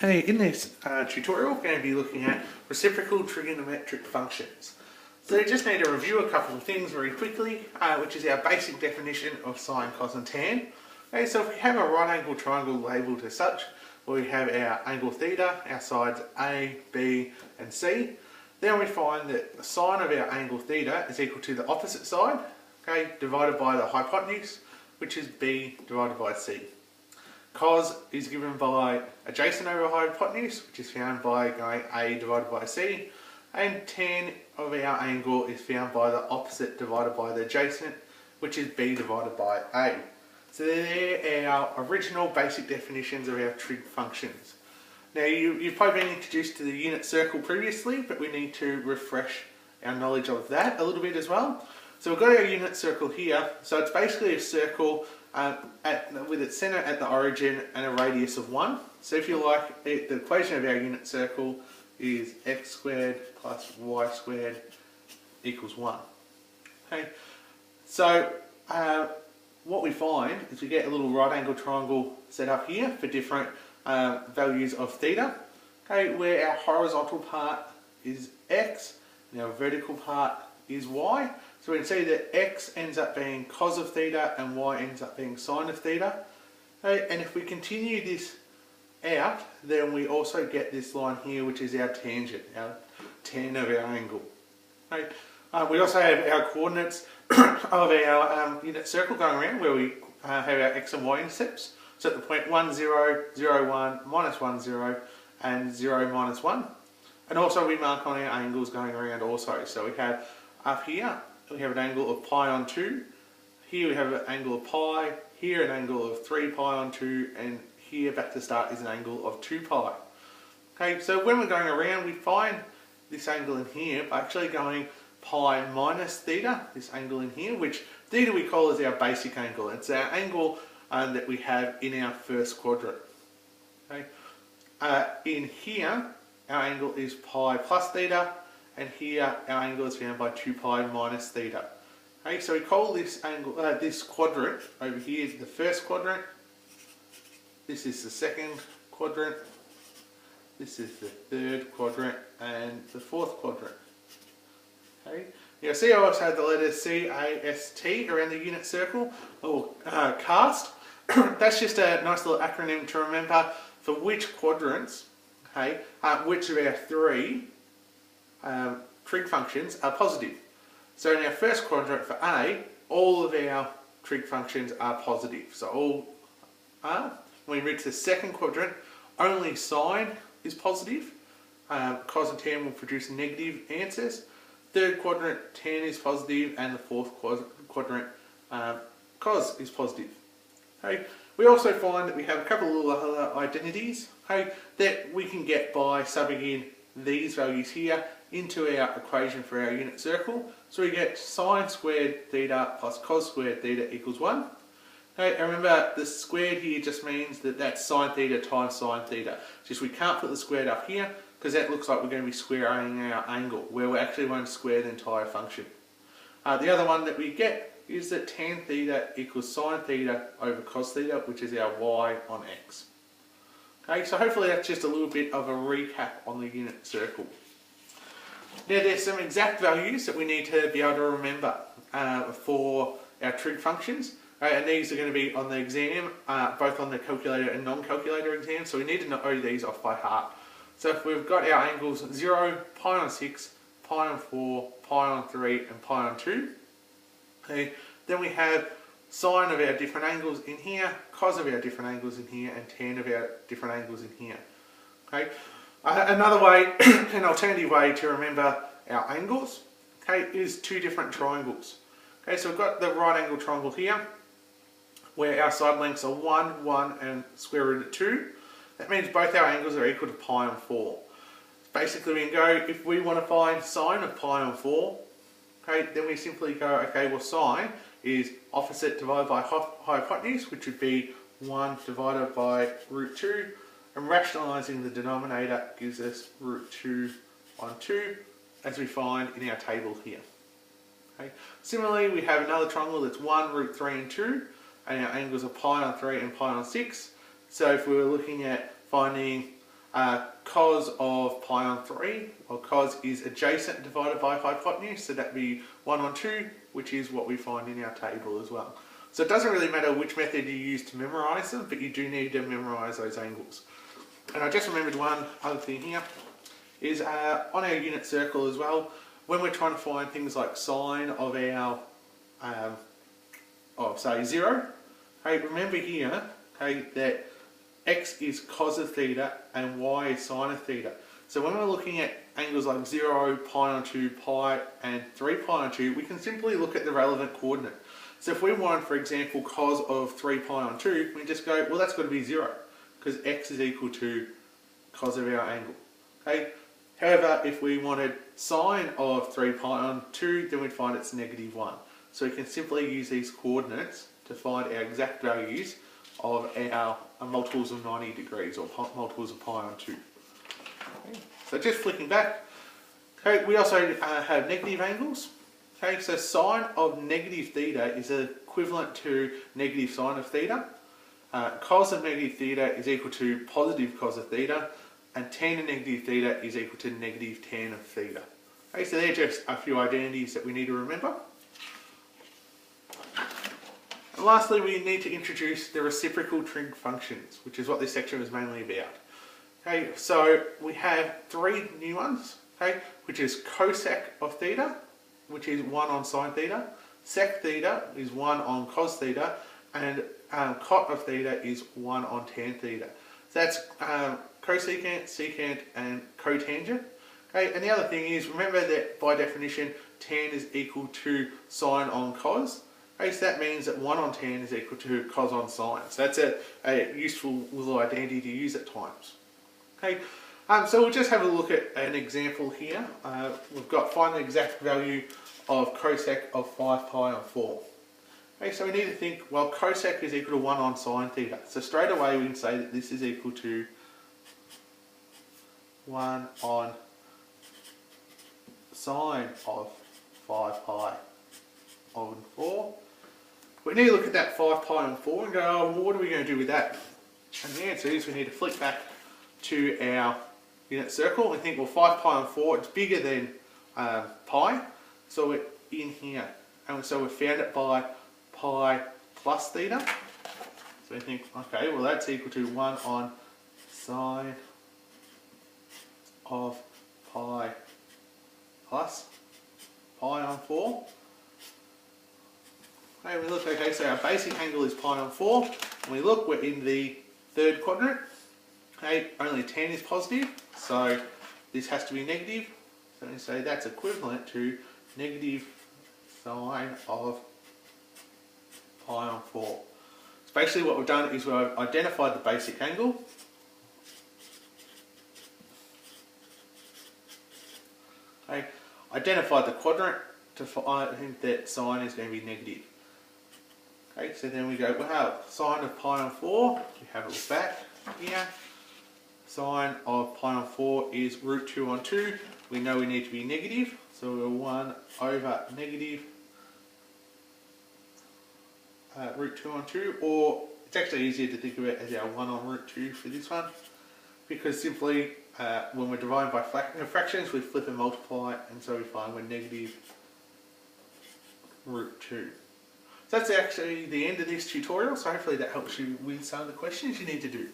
Hey, in this tutorial we're going to be looking at reciprocal trigonometric functions. So you just need to review a couple of things very quickly, which is our basic definition of sine, cos and tan. Okay, so if we have a right angle triangle labelled as such, where we have our angle theta, our sides A, B and C, then we find that the sine of our angle theta is equal to the opposite side, okay, divided by the hypotenuse, which is B divided by C. Cos is given by adjacent over hypotenuse, which is found by going A divided by C, and tan of our angle is found by the opposite divided by the adjacent, which is B divided by A. So they're our original basic definitions of our trig functions. Now you've probably been introduced to the unit circle previously, but we need to refresh our knowledge of that a little bit as well. So we've got our unit circle here, so it's basically a circle with its centre at the origin and a radius of 1. So if you like, the equation of our unit circle is x squared plus y squared equals 1. Okay. So what we find is we get a little right angle triangle set up here for different values of theta, okay, where our horizontal part is x and our vertical part is y. So we can see that x ends up being cos of theta and y ends up being sine of theta. Okay, and if we continue this out, then we also get this line here, which is our tangent, our tan of our angle. Okay, we also have our coordinates of our unit circle going around, where we have our x and y intercepts. So at the point 1, 0, 0, 1, minus 1, 0, and 0, minus 1. And also we mark on our angles going around also. So we have up here, we have an angle of pi on 2. Here we have an angle of pi. Here an angle of 3 pi on 2. And here back to start is an angle of 2 pi. Okay, so when we're going around, we find this angle in here by actually going pi minus theta, this angle in here, which theta we call as our basic angle. It's our angle that we have in our first quadrant. Okay. In here, our angle is pi plus theta, and here our angle is found by 2 pi minus theta. Okay, so we call this angle, this quadrant over here is the first quadrant. This is the second quadrant. This is the third quadrant, and the fourth quadrant. Okay. You'll see I also had the letters C, A, S, T around the unit circle, or cast. That's just a nice little acronym to remember for which quadrants, okay, which of our three trig functions are positive. So in our first quadrant for A, all of our trig functions are positive. So all are. When we reach the second quadrant, only sine is positive. Cos and tan will produce negative answers. Third quadrant, tan is positive, and the fourth quadrant, cos is positive. Okay. We also find that we have a couple of little other identities, okay, that we can get by subbing in these values here into our equation for our unit circle. So we get sine squared theta plus cos squared theta equals 1. Okay, and remember the squared here just means that that's sine theta times sine theta. Just we can't put the squared up here because that looks like we're going to be squaring our angle, where we actually want to square the entire function. The other one that we get is that tan theta equals sine theta over cos theta, which is our y on x. Okay, so hopefully that's just a little bit of a recap on the unit circle. Now there's some exact values that we need to be able to remember for our trig functions. And these are going to be on the exam, both on the calculator and non-calculator exam, so we need to know these off by heart. So if we've got our angles 0, pi on 6, pi on 4, pi on 3 and pi on 2, okay, then we have sine of our different angles in here, cos of our different angles in here, and tan of our different angles in here. Okay. Another way, an alternative way to remember our angles, okay, is two different triangles. Okay, so we've got the right angle triangle here, where our side lengths are 1, 1 and square root of 2. That means both our angles are equal to pi on 4. Basically we can go, if we want to find sine of pi on 4, okay, then we simply go, okay, well sine is opposite divided by hypotenuse, which would be 1 divided by root 2, and rationalising the denominator gives us root 2 on 2, as we find in our table here. Okay. Similarly, we have another triangle that's 1, root 3 and 2, and our angles are pi on 3 and pi on 6. So if we were looking at finding cos of pi on 3, well, cos is adjacent divided by hypotenuse, so that'd be 1 on 2, which is what we find in our table as well. So it doesn't really matter which method you use to memorise them, but you do need to memorise those angles. And I just remembered one other thing here, is on our unit circle as well, when we're trying to find things like sine of our, say 0, okay, remember here, okay, that x is cos of theta and y is sine of theta. So when we're looking at angles like 0, pi on 2, pi and 3 pi on 2, we can simply look at the relevant coordinate. So if we want, for example, cos of 3 pi on 2, we just go, well, that's got to be 0, because x is equal to cos of our angle. Okay. However, if we wanted sine of 3 pi on 2, then we'd find it's -1. So we can simply use these coordinates to find our exact values of our multiples of 90 degrees, or multiples of pi on 2. Okay. So just flicking back, okay, we also have negative angles. Okay, so sine of negative theta is equivalent to negative sine of theta. Cos of negative theta is equal to positive cos of theta, and tan of negative theta is equal to negative tan of theta. Okay, so they're just a few identities that we need to remember. And lastly, we need to introduce the reciprocal trig functions, which is what this section is mainly about. Okay, so we have 3 new ones, okay, which is cosec of theta, which is 1 on sine theta, sec theta is 1 on cos theta, and cot of theta is 1 on tan theta. So that's cosecant, secant, and cotangent. Okay, and the other thing is, remember that by definition, tan is equal to sine on cos. Okay, so that means that 1 on tan is equal to cos on sine. So that's a useful little identity to use at times. Okay, so we'll just have a look at an example here. We've got find the exact value of cosec of 5 pi on 4. Okay, so we need to think, well, cosec is equal to 1 on sine theta. So straight away we can say that this is equal to 1 on sine of 5 pi on 4. We need to look at that 5 pi on 4 and go, oh, well, what are we going to do with that? And the answer is we need to flick back to our unit circle and think, well, 5 pi on 4, it's bigger than pi, so we're in here. And so we found it by pi plus theta. So we think, okay, well, that's equal to 1 on sine of pi plus pi on 4. Okay, we look, okay, so our basic angle is pi on 4. And we look, we're in the third quadrant. Okay, only tan is positive, so this has to be negative. So we say that's equivalent to negative sine of pi on 4. So basically what we've done is we've identified the basic angle. Okay, identified the quadrant to find that sine is going to be negative. Okay, so then we go, well, sine of pi on 4, we have a look back here. Sine of pi on 4 is root 2 on 2. We know we need to be negative, so we're 1 over negative root 2 on 2, or it's actually easier to think of it as our 1 on root 2 for this one, because simply when we're dividing by fractions, we flip and multiply, and so we find we're negative root 2. So that's actually the end of this tutorial, so hopefully that helps you with some of the questions you need to do.